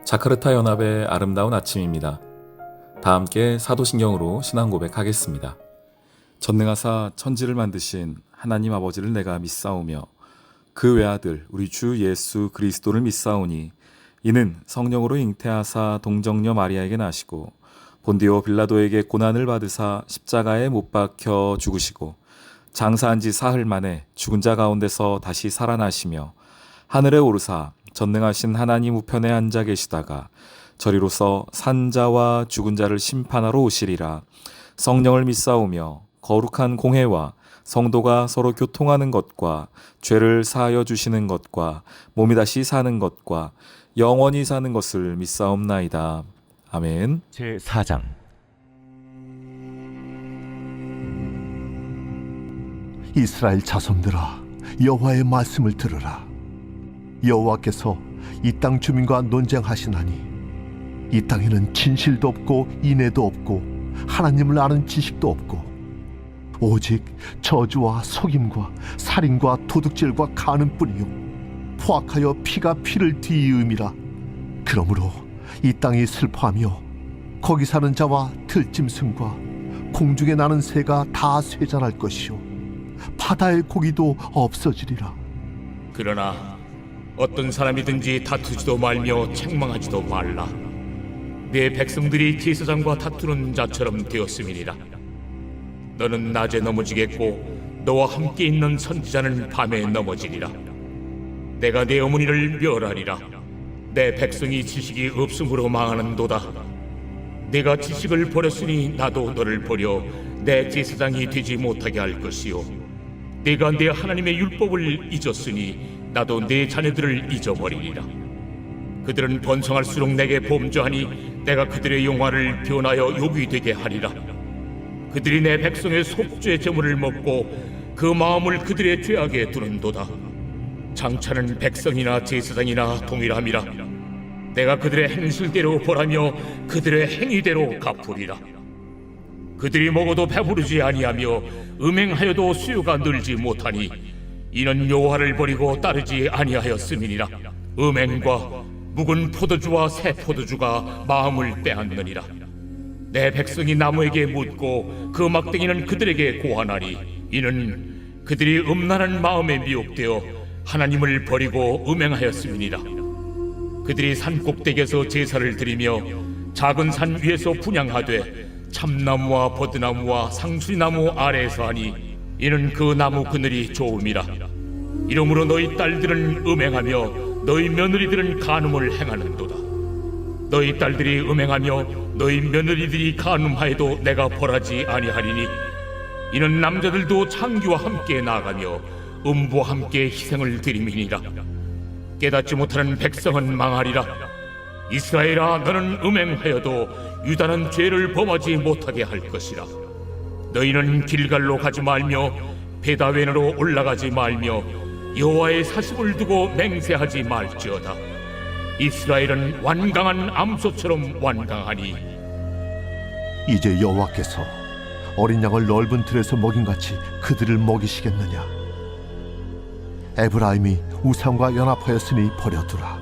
자카르타 연합의 아름다운 아침입니다. 다 함께 사도신경으로 신앙 고백하겠습니다. 전능하사 천지를 만드신 하나님 아버지를 내가 믿사오며 그 외아들 우리 주 예수 그리스도를 믿사오니 이는 성령으로 잉태하사 동정녀 마리아에게 나시고 본디오 빌라도에게 고난을 받으사 십자가에 못 박혀 죽으시고 장사한 지 사흘 만에 죽은 자 가운데서 다시 살아나시며 하늘에 오르사 전능하신 하나님 우편에 앉아 계시다가 저리로서 산자와 죽은 자를 심판하러 오시리라. 성령을 믿사오며 거룩한 공회와 성도가 서로 교통하는 것과 죄를 사하여 주시는 것과 몸이 다시 사는 것과 영원히 사는 것을 믿사옵나이다. 아멘. 제4장. 이스라엘 자손들아, 여호와의 말씀을 들으라. 여호와께서 이 땅 주민과 논쟁하시나니 이 땅에는 진실도 없고 인애도 없고 하나님을 아는 지식도 없고 오직 저주와 속임과 살인과 도둑질과 간음뿐이요 포악하여 피가 피를 뒤이음이라. 그러므로 이 땅이 슬퍼하며 거기 사는 자와 들짐승과 공중에 나는 새가 다 쇠잔할 것이요 바다의 고기도 없어지리라. 그러나 어떤 사람이든지 다투지도 말며 책망하지도 말라. 네 백성들이 제사장과 다투는 자처럼 되었음이니라. 너는 낮에 넘어지겠고 너와 함께 있는 선지자는 밤에 넘어지리라. 내가 네 어머니를 멸하리라. 내 백성이 지식이 없음으로 망하는도다. 내가 지식을 버렸으니 나도 너를 버려 내 제사장이 되지 못하게 할 것이요 내가 내 하나님의 율법을 잊었으니 나도 내 자녀들을 잊어버리리라. 그들은 번성할수록 내게 범죄하니 내가 그들의 영화를 변하여 욕이 되게 하리라. 그들이 내 백성의 속죄 제물을 먹고 그 마음을 그들의 죄악에 두는도다. 장차는 백성이나 제사장이나 동일함이라. 내가 그들의 행실대로 벌하며 그들의 행위대로 갚으리라. 그들이 먹어도 배부르지 아니하며 음행하여도 수요가 늘지 못하니 이는 여호와를 버리고 따르지 아니하였음이니라. 음행과 묵은 포도주와 새 포도주가 마음을 빼앗느니라. 내 백성이 나무에게 묻고 그 막대기는 그들에게 고하나니 이는 그들이 음란한 마음에 미혹되어 하나님을 버리고 음행하였음이니라. 그들이 산 꼭대기에서 제사를 드리며 작은 산 위에서 분향하되 참나무와 버드나무와 상수리나무 아래에서 하니 이는 그 나무 그늘이 좋음이라. 이러므로 너희 딸들은 음행하며 너희 며느리들은 간음을 행하는도다. 너희 딸들이 음행하며 너희 며느리들이 간음하여도 내가 벌하지 아니하리니 이는 남자들도 창기와 함께 나아가며 음부와 함께 희생을 드림이니라. 깨닫지 못하는 백성은 망하리라. 이스라엘아, 너는 음행하여도 유다는 죄를 범하지 못하게 할 것이라. 너희는 길갈로 가지 말며 베다웬으로 올라가지 말며 여호와의 사심을 두고 맹세하지 말지어다. 이스라엘은 완강한 암소처럼 완강하니 이제 여호와께서 어린 양을 넓은 틀에서 먹인같이 그들을 먹이시겠느냐. 에브라임이 우상과 연합하였으니 버려두라.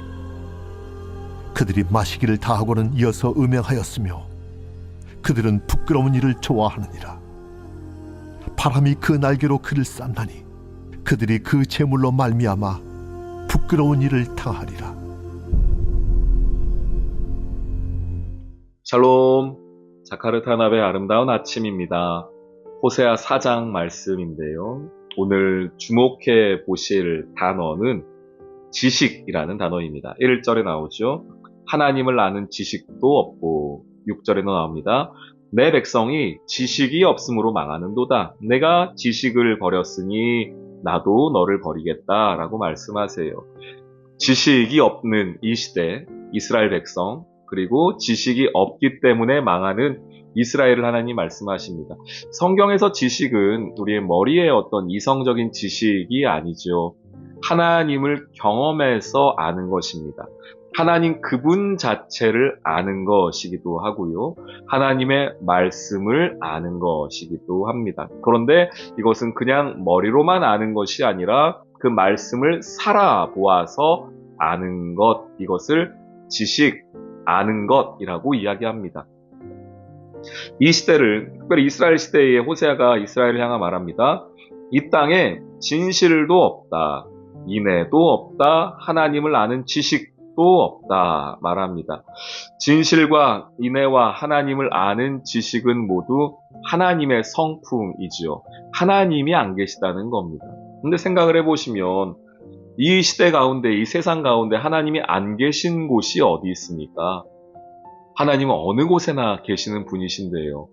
그들이 마시기를 다하고는 이어서 음행하였으며 그들은 부끄러운 일을 좋아하느니라. 바람이 그 날개로 그를 쌌나니 그들이 그 재물로 말미암아 부끄러운 일을 당하리라. 샬롬. 자카르타 연합의 아름다운 아침입니다. 호세아 4장 말씀인데요. 오늘 주목해 보실 단어는 지식이라는 단어입니다. 1절에 나오죠. 하나님을 아는 지식도 없고 6절에도 나옵니다. 내 백성이 지식이 없음으로 망하는도다. 내가 지식을 버렸으니 나도 너를 버리겠다 라고 말씀하세요. 지식이 없는 이 시대 이스라엘 백성, 그리고 지식이 없기 때문에 망하는 이스라엘을 하나님 말씀하십니다. 성경에서 지식은 우리의 머리에 어떤 이성적인 지식이 아니죠. 하나님을 경험해서 아는 것입니다. 하나님 그분 자체를 아는 것이기도 하고요. 하나님의 말씀을 아는 것이기도 합니다. 그런데 이것은 그냥 머리로만 아는 것이 아니라 그 말씀을 살아보아서 아는 것, 이것을 지식, 아는 것이라고 이야기합니다. 이 시대를, 특별히 이스라엘 시대의 호세아가 이스라엘을 향하 말합니다. 이 땅에 진실도 없다, 인애도 없다, 하나님을 아는 지식도 없다 말합니다. 진실과 인애와 하나님을 아는 지식은 모두 하나님의 성품이지요. 하나님이 안 계시다는 겁니다. 근데 생각을 해보시면 이 시대 가운데, 이 세상 가운데 하나님이 안 계신 곳이 어디 있습니까? 하나님은 어느 곳에나 계시는 분이신데요.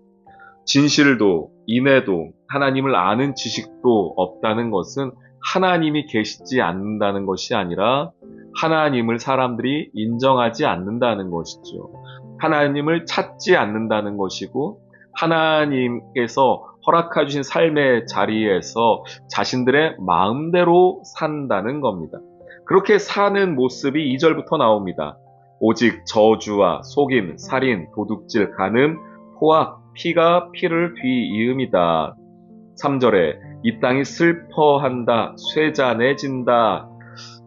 진실도 인애도 하나님을 아는 지식도 없다는 것은 하나님이 계시지 않는다는 것이 아니라 하나님을 사람들이 인정하지 않는다는 것이죠. 하나님을 찾지 않는다는 것이고 하나님께서 허락해 주신 삶의 자리에서 자신들의 마음대로 산다는 겁니다. 그렇게 사는 모습이 2절부터 나옵니다. 오직 저주와 속임, 살인, 도둑질, 간음, 포악, 피가 피를 뒤이음이다. 3절에 이 땅이 슬퍼한다, 쇠잔해진다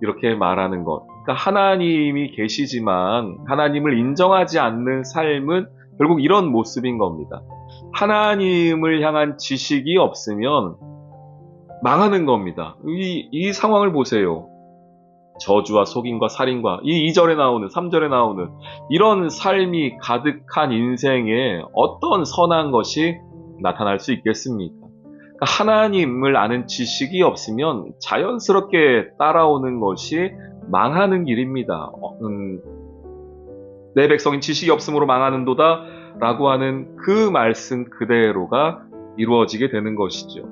이렇게 말하는 것. 그러니까 하나님이 계시지만 하나님을 인정하지 않는 삶은 결국 이런 모습인 겁니다. 하나님을 향한 지식이 없으면 망하는 겁니다. 이 상황을 보세요. 저주와 속임과 살인과 이 2절에 나오는 3절에 나오는 이런 삶이 가득한 인생에 어떤 선한 것이 나타날 수 있겠습니까? 그러니까 하나님을 아는 지식이 없으면 자연스럽게 따라오는 것이 망하는 길입니다. 내 백성인 지식이 없으므로 망하는도다 라고 하는 그 말씀 그대로가 이루어지게 되는 것이죠.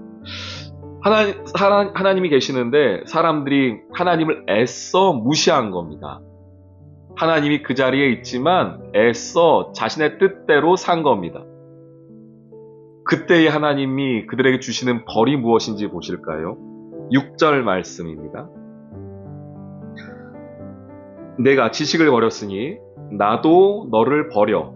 하나님이 계시는데 사람들이 하나님을 애써 무시한 겁니다. 하나님이 그 자리에 있지만 애써 자신의 뜻대로 산 겁니다. 그때의 하나님이 그들에게 주시는 벌이 무엇인지 보실까요? 6절 말씀입니다. 내가 지식을 버렸으니 나도 너를 버려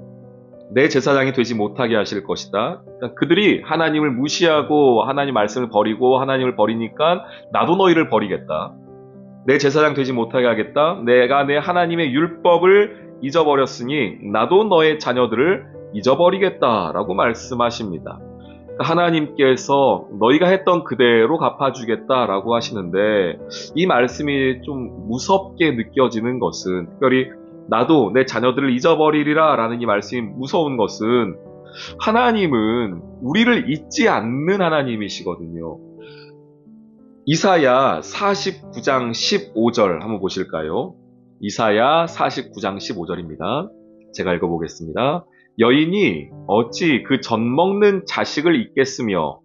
내 제사장이 되지 못하게 하실 것이다. 그러니까 그들이 하나님을 무시하고 하나님 말씀을 버리고 하나님을 버리니까 나도 너희를 버리겠다. 내 제사장 되지 못하게 하겠다. 내가 내 하나님의 율법을 잊어버렸으니 나도 너의 자녀들을 잊어버리겠다라고 말씀하십니다. 그러니까 하나님께서 너희가 했던 그대로 갚아주겠다라고 하시는데 이 말씀이 좀 무섭게 느껴지는 것은 특별히 나도 내 자녀들을 잊어버리리라 라는 이 말씀이 무서운 것은 하나님은 우리를 잊지 않는 하나님이시거든요. 이사야 49장 15절 한번 보실까요? 이사야 49장 15절입니다. 제가 읽어보겠습니다. 여인이 어찌 그 젖먹는 자식을 잊겠으며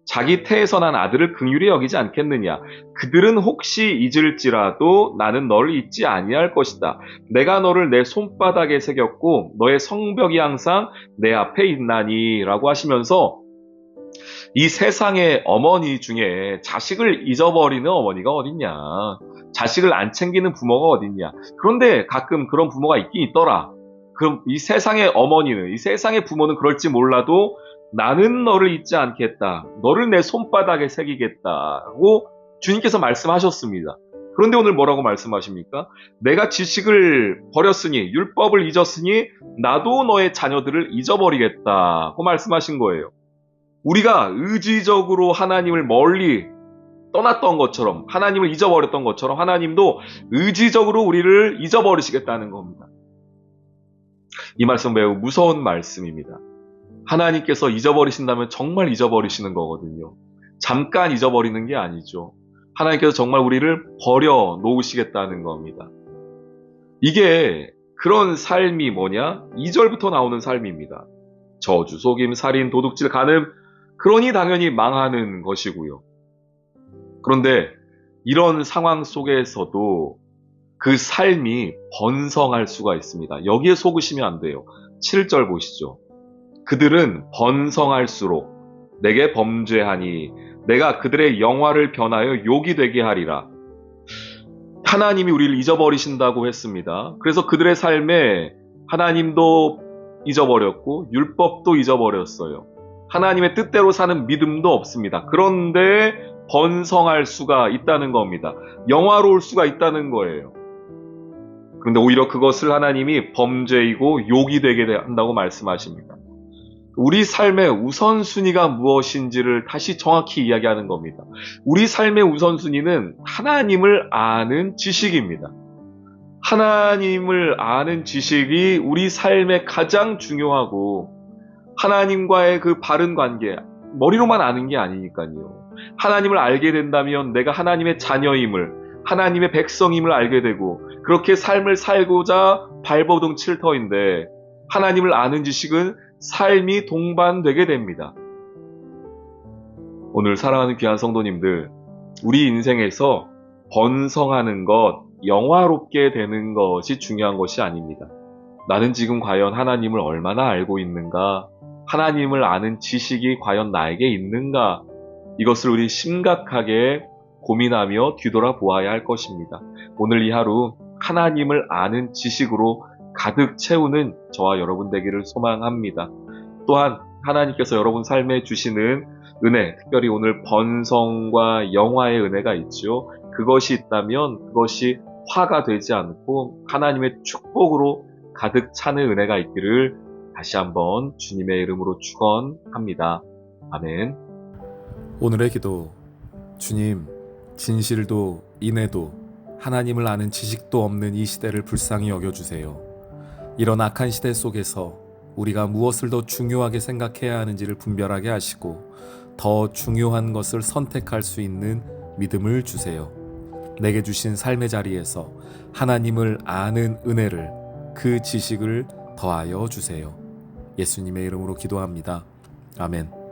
자기 태에서 난 아들을 긍휼히 여기지 않겠느냐. 그들은 혹시 잊을지라도 나는 너를 잊지 아니할 것이다. 내가 너를 내 손바닥에 새겼고 너의 성벽이 항상 내 앞에 있나니 라고 하시면서 이 세상의 어머니 중에 자식을 잊어버리는 어머니가 어딨냐. 자식을 안 챙기는 부모가 어딨냐. 그런데 가끔 그런 부모가 있긴 있더라. 그럼 이 세상의 어머니는, 이 세상의 부모는 그럴지 몰라도 나는 너를 잊지 않겠다. 너를 내 손바닥에 새기겠다고 주님께서 말씀하셨습니다. 그런데 오늘 뭐라고 말씀하십니까? 내가 지식을 버렸으니, 율법을 잊었으니 나도 너의 자녀들을 잊어버리겠다고 말씀하신 거예요. 우리가 의지적으로 하나님을 멀리 떠났던 것처럼, 하나님을 잊어버렸던 것처럼 하나님도 의지적으로 우리를 잊어버리시겠다는 겁니다. 이 말씀 매우 무서운 말씀입니다. 하나님께서 잊어버리신다면 정말 잊어버리시는 거거든요. 잠깐 잊어버리는 게 아니죠. 하나님께서 정말 우리를 버려 놓으시겠다는 겁니다. 이게 그런 삶이 뭐냐? 2절부터 나오는 삶입니다. 저주, 속임, 살인, 도둑질, 간음, 그러니 당연히 망하는 것이고요. 그런데 이런 상황 속에서도 그 삶이 번성할 수가 있습니다. 여기에 속으시면 안 돼요. 7절 보시죠. 그들은 번성할수록 내게 범죄하니 내가 그들의 영화를 변하여 욕이 되게 하리라. 하나님이 우리를 잊어버리신다고 했습니다. 그래서 그들의 삶에 하나님도 잊어버렸고 율법도 잊어버렸어요. 하나님의 뜻대로 사는 믿음도 없습니다. 그런데 번성할 수가 있다는 겁니다. 영화로울 수가 있다는 거예요. 그런데 오히려 그것을 하나님이 범죄이고 욕이 되게 한다고 말씀하십니다. 우리 삶의 우선순위가 무엇인지를 다시 정확히 이야기하는 겁니다. 우리 삶의 우선순위는 하나님을 아는 지식입니다. 하나님을 아는 지식이 우리 삶에 가장 중요하고, 하나님과의 그 바른 관계, 머리로만 아는 게 아니니까요. 하나님을 알게 된다면 내가 하나님의 자녀임을, 하나님의 백성임을 알게 되고, 그렇게 삶을 살고자 발버둥 칠 터인데, 하나님을 아는 지식은 삶이 동반되게 됩니다. 오늘 사랑하는 귀한 성도님들, 우리 인생에서 번성하는 것, 영화롭게 되는 것이 중요한 것이 아닙니다. 나는 지금 과연 하나님을 얼마나 알고 있는가? 하나님을 아는 지식이 과연 나에게 있는가? 이것을 우리 심각하게 고민하며 뒤돌아보아야 할 것입니다. 오늘 이 하루 하나님을 아는 지식으로 가득 채우는 저와 여러분 되기를 소망합니다. 또한 하나님께서 여러분 삶에 주시는 은혜, 특별히 오늘 번성과 영화의 은혜가 있죠. 그것이 있다면 그것이 화가 되지 않고 하나님의 축복으로 가득 차는 은혜가 있기를 다시 한번 주님의 이름으로 축원합니다. 아멘. 오늘의 기도. 주님, 진실도 인애도 하나님을 아는 지식도 없는 이 시대를 불쌍히 여겨주세요. 이런 악한 시대 속에서 우리가 무엇을 더 중요하게 생각해야 하는지를 분별하게 하시고 더 중요한 것을 선택할 수 있는 믿음을 주세요. 내게 주신 삶의 자리에서 하나님을 아는 은혜를, 그 지식을 더하여 주세요. 예수님의 이름으로 기도합니다. 아멘.